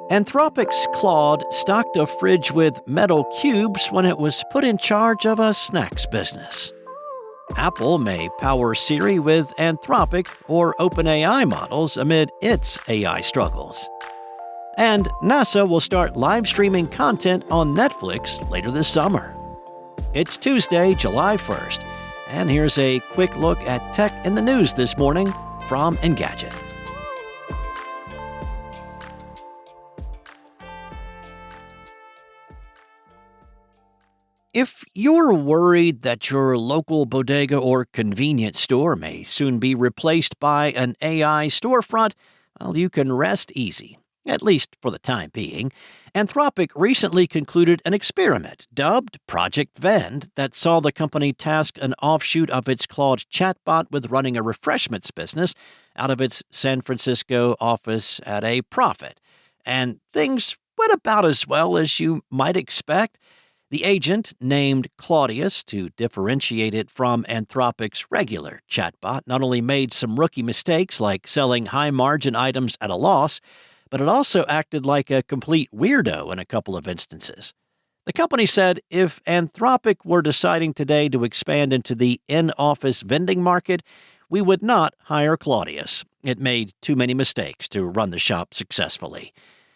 Anthropic's Claude stocked a fridge with metal cubes when it was put in charge of a snacks business. Apple may power Siri with Anthropic or OpenAI models amid its AI struggles. And NASA will start live streaming content on Netflix later this summer. It's Tuesday, July 1st, and here's a quick look at tech in the news this morning from Engadget. If you're worried that your local bodega or convenience store may soon be replaced by an AI storefront, well, you can rest easy, at least for the time being. Anthropic recently concluded an experiment dubbed Project Vend that saw the company task an offshoot of its Claude chatbot with running a refreshments business out of its San Francisco office at a profit. And things went about as well as you might expect. The agent, named Claudius to differentiate it from Anthropic's regular chatbot, not only made some rookie mistakes like selling high-margin items at a loss, but it also acted like a complete weirdo in a couple of instances. The company said if Anthropic were deciding today to expand into the in-office vending market, we would not hire Claudius. It made too many mistakes to run the shop successfully.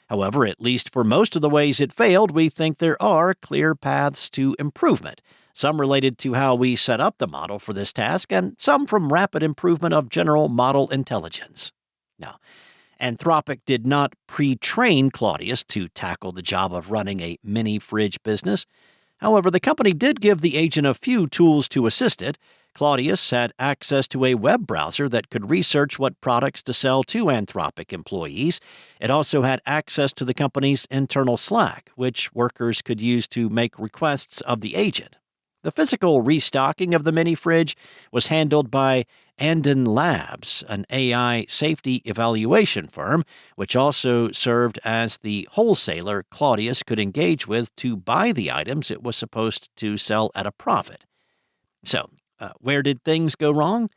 However, at least for most of the ways it failed, we think there are clear paths to improvement, some related to how we set up the model for this task, and some from rapid improvement of general model intelligence. Now, Anthropic did not pre-train Claudius to tackle the job of running a mini-fridge business. However, the company did give the agent a few tools to assist it. Claudius had access to a web browser that could research what products to sell to Anthropic employees. It also had access to the company's internal Slack, which workers could use to make requests of the agent. The physical restocking of the mini-fridge was handled by Anden Labs, an AI safety evaluation firm, which also served as the wholesaler Claudius could engage with to buy the items it was supposed to sell at a profit. So, where did things go wrong?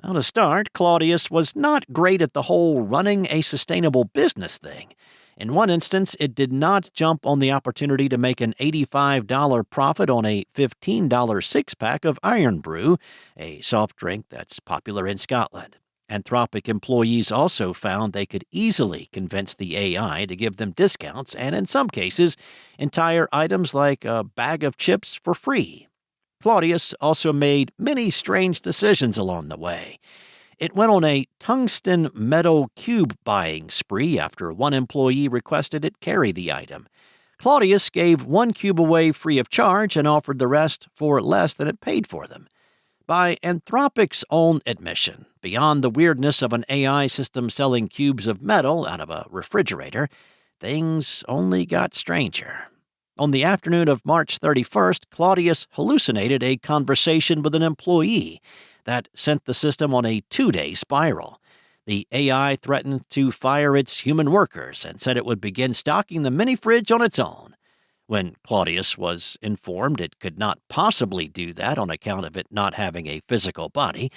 Well, to start, Claudius was not great at the whole running a sustainable business thing. In one instance, it did not jump on the opportunity to make an $85 profit on a $15 six-pack of Iron Brew, a soft drink that's popular in Scotland. Anthropic employees also found they could easily convince the AI to give them discounts and, in some cases, entire items like a bag of chips for free. Claudius also made many strange decisions along the way. It went on a tungsten metal cube buying spree after one employee requested it carry the item. Claudius gave one cube away free of charge and offered the rest for less than it paid for them. By Anthropic's own admission, beyond the weirdness of an AI system selling cubes of metal out of a refrigerator, things only got stranger. On the afternoon of March 31st, Claudius hallucinated a conversation with an employee that sent the system on a 2-day spiral. The AI threatened to fire its human workers and said it would begin stocking the mini-fridge on its own. When Claudius was informed it could not possibly do that on account of it not having a physical body,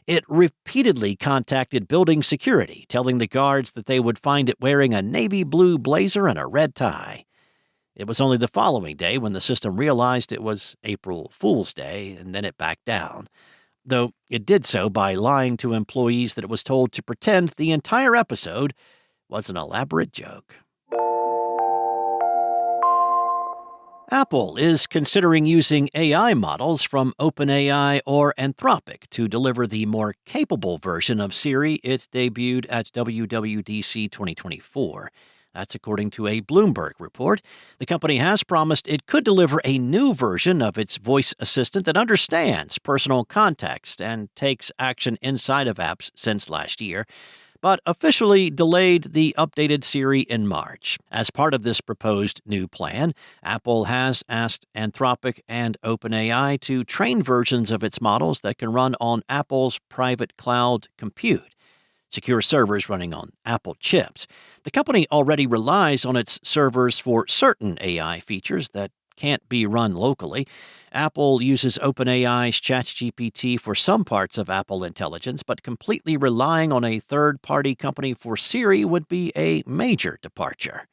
it repeatedly contacted building security, telling the guards that they would find it wearing a navy blue blazer and a red tie. It was only the following day when the system realized it was April Fool's Day, and then it backed down, though it did so by lying to employees that it was told to pretend the entire episode was an elaborate joke. Apple is considering using AI models from OpenAI or Anthropic to deliver the more capable version of Siri it debuted at WWDC 2024. That's according to a Bloomberg report. The company has promised it could deliver a new version of its voice assistant that understands personal context and takes action inside of apps since last year, but officially delayed the updated Siri in March. As part of this proposed new plan, Apple has asked Anthropic and OpenAI to train versions of its models that can run on Apple's private cloud compute, secure servers running on Apple chips. The company already relies on its servers for certain AI features that can't be run locally. Apple uses OpenAI's ChatGPT for some parts of Apple Intelligence, but completely relying on a third-party company for Siri would be a major departure.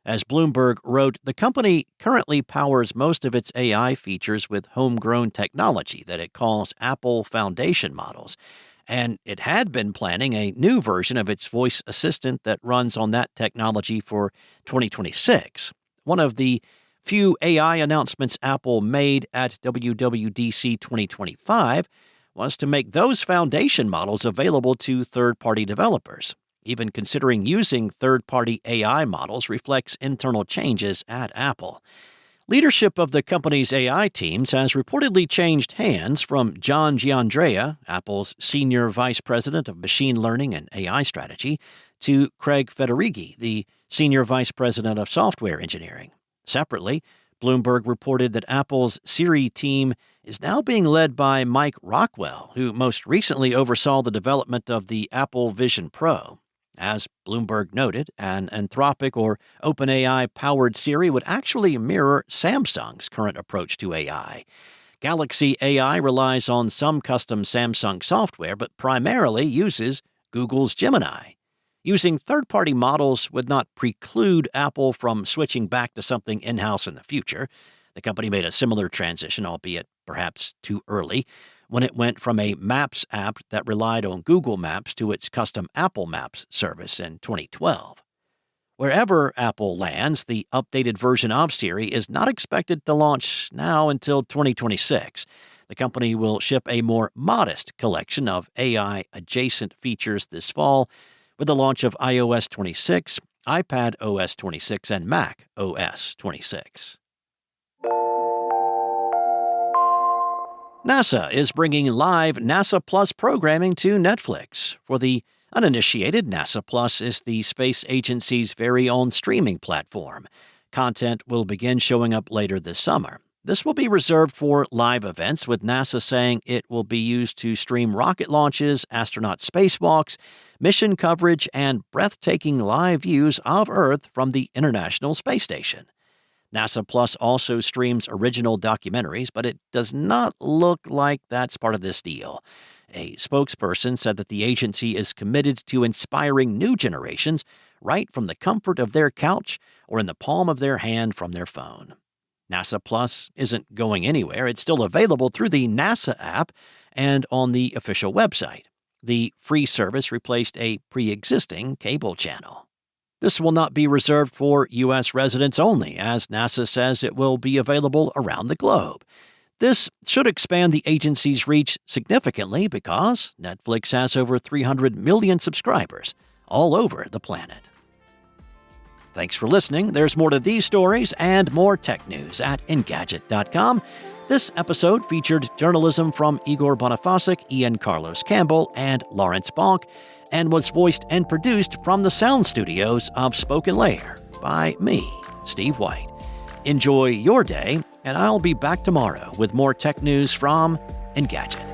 As Bloomberg wrote, the company currently powers most of its AI features with homegrown technology that it calls Apple Foundation models, and it had been planning a new version of its voice assistant that runs on that technology for 2026. One of the few AI announcements Apple made at WWDC 2025 was to make those foundation models available to third-party developers. Even considering using third-party AI models reflects internal changes at Apple. Leadership of the company's AI teams has reportedly changed hands from John Giandrea, Apple's Senior Vice President of Machine Learning and AI Strategy, to Craig Federighi, the Senior Vice President of Software Engineering. Separately, Bloomberg reported that Apple's Siri team is now being led by Mike Rockwell, who most recently oversaw the development of the Apple Vision Pro. As Bloomberg noted, an Anthropic or OpenAI-powered Siri would actually mirror Samsung's current approach to AI. Galaxy AI relies on some custom Samsung software, but primarily uses Google's Gemini. Using third-party models would not preclude Apple from switching back to something in-house in the future. The company made a similar transition, albeit perhaps too early, when it went from a Maps app that relied on Google Maps to its custom Apple Maps service in 2012. Wherever Apple lands, the updated version of Siri is not expected to launch now until 2026. The company will ship a more modest collection of AI-adjacent features this fall, with the launch of iOS 26, iPad OS 26, and Mac OS 26. NASA is bringing live NASA Plus programming to Netflix. For the uninitiated, NASA Plus is the space agency's very own streaming platform. Content will begin showing up later this summer. This will be reserved for live events, with NASA saying it will be used to stream rocket launches, astronaut spacewalks, mission coverage, and breathtaking live views of Earth from the International Space Station. NASA Plus also streams original documentaries, but it does not look like that's part of this deal. A spokesperson said that the agency is committed to inspiring new generations right from the comfort of their couch or in the palm of their hand from their phone. NASA Plus isn't going anywhere. It's still available through the NASA app and on the official website. The free service replaced a pre-existing cable channel. This will not be reserved for U.S. residents only, as NASA says it will be available around the globe. This should expand the agency's reach significantly because Netflix has over 300 million subscribers all over the planet. Thanks for listening. There's more to these stories and more tech news at Engadget.com. This episode featured journalism from Igor Bonifasic, Ian Carlos Campbell, and Lawrence Bonk, and was voiced and produced from the sound studios of Spoken Layer by me, Steve White. Enjoy your day, and I'll be back tomorrow with more tech news from Engadget.